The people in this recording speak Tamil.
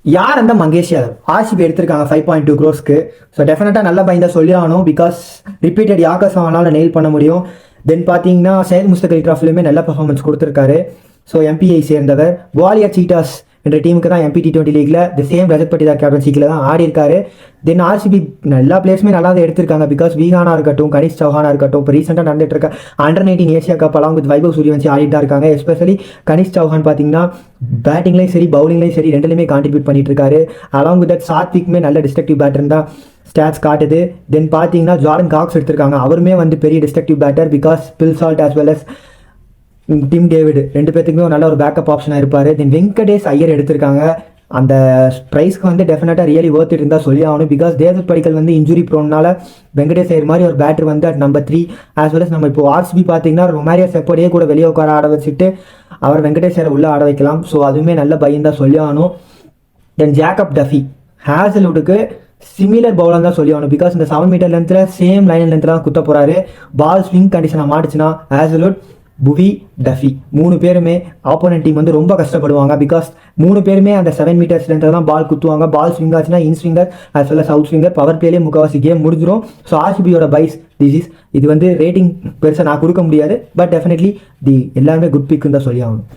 யார் அந்த மங்கேஷ் யாதவ் ஆர்சிபி எடுத்திருக்காங்க 5.2 crores. ஸோ டெஃபினட்டாக நல்ல பையன் தான் சொல்லி ஆகணும். பிகாஸ் ரிப்பீட்டட் யாக்கர்ஸ் அவனால் நெயில் பண்ண முடியும். தென் பார்த்தீங்கன்னா சையத் முஸ்தக் அலி ட்ராஃபிலுமே நல்ல பர்ஃபார்மன்ஸ் கொடுத்துருக்காரு. ஸோ எம்பிஐ சேர்ந்தவர். குவாலியர் சீட்டாஸ் என்ற டீமுக்கு தான் எம்பி T20 லீக்ல தி சேம் ரஜத் பட்டிதார் கேப்டன்சிக்கில் தான் ஆடி இருக்காரு. தென் ஆர்சிபி எல்லா பிளேயர்ஸுமே நல்லா தான் எடுத்திருக்காங்க. பிகாஸ் வீகானா இருக்கட்டும், கனிஷ் சௌஹானா இருக்கட்டும், இப்போ ரீசெண்டாக நடந்துட்டு இருக்க under nineteen Asia cup along with Vaibhav Suryavanshi ஆடிட்டு தான் இருக்காங்க. எஸ்பெஷலி கனிஷ் சௌஹான் பார்த்தீங்கன்னா பேட்டிங்லேயும் சரி பவுலிங்லேயும் சரி ரெண்டுலையுமே கான்ட்ரிபியூட் பண்ணிட்டு இருக்காரு. அலாங் வித் தட் சாத்விக்குமே நல்ல டிஸ்ட்ரக்டிவ் பேட்டர் தான் ஸ்டாட்ஸ் காட்டுது. தென் பார்த்தீங்கன்னா ஜார்டன் காக்ஸ் எடுத்திருக்காங்க. அவருமே வந்து பெரிய destructive batter. Because Phil Salt as well as Tim David ரெண்டு பேத்துக்குமே நல்ல ஒரு பேக்கப் ஆப்ஷனாக இருப்பார். தென் வெங்கடேஷ் ஐயர் எடுத்திருக்காங்க. அந்த ப்ரைஸ்க்கு வந்து டெஃபினட்டாக ரியலி ஒர்த் இட் இருந்தால் சொல்லி ஆகணும். பிகாஸ் தேவதத் படிக்கல் வந்து இன்ஜுரி ப்ரோனால வெங்கடேஷ் ஐயர் மாதிரி ஒரு பேட்டர் வந்து at number 3 as well as நம்ம இப்போ ஆர்சிபி பார்த்தீங்கன்னா ரொமாரியோ செப்போடையே கூட வெளியே உட்கார ஆட வச்சுட்டு அவர் வெங்கடேஷ் ஐயரை உள்ளே ஆட வைக்கலாம். ஸோ அதுவுமே நல்ல பையன் தான் சொல்லி ஆகணும். தென் ஜேக்கப் டஃபி ஹேசல்வுட்டுக்கு சிமிலர் பவுலர் தான் சொல்லி ஆகணும். பிகாஸ் இந்த 7 மீட்டர் லென்த்தில் சேம் லைன் லென்த்தில் தான் குத்த போகிறாரு. பால் ஸ்விங் கண்டிஷனாக மாட்டுச்சுன்னா ஹேசல்வுட், புவி, டஃபி 3 பேருமே ஆப்போனன்ட் டீம் வந்து ரொம்ப கஷ்டப்படுவாங்க. பிகாஸ் 3 பேருமே அந்த 7 மீட்டர்ஸ் லென்த்தில் தான் பால் குத்துவாங்க. பால் ஸ்விங் ஆச்சுன்னா in swinger as well as out swinger power பிளேலேயே முக்கால்வாசி கேம் முடிஞ்சிடும். ஸோ ஆர்சிபியோட பைஸ் இது வந்து ரேட்டிங் பெருசாக நான் கொடுக்க முடியாது. பட் டெஃபினெட்லி எல்லாருமே குட் பிக்குன்னு தான் சொல்லி ஆகணும்.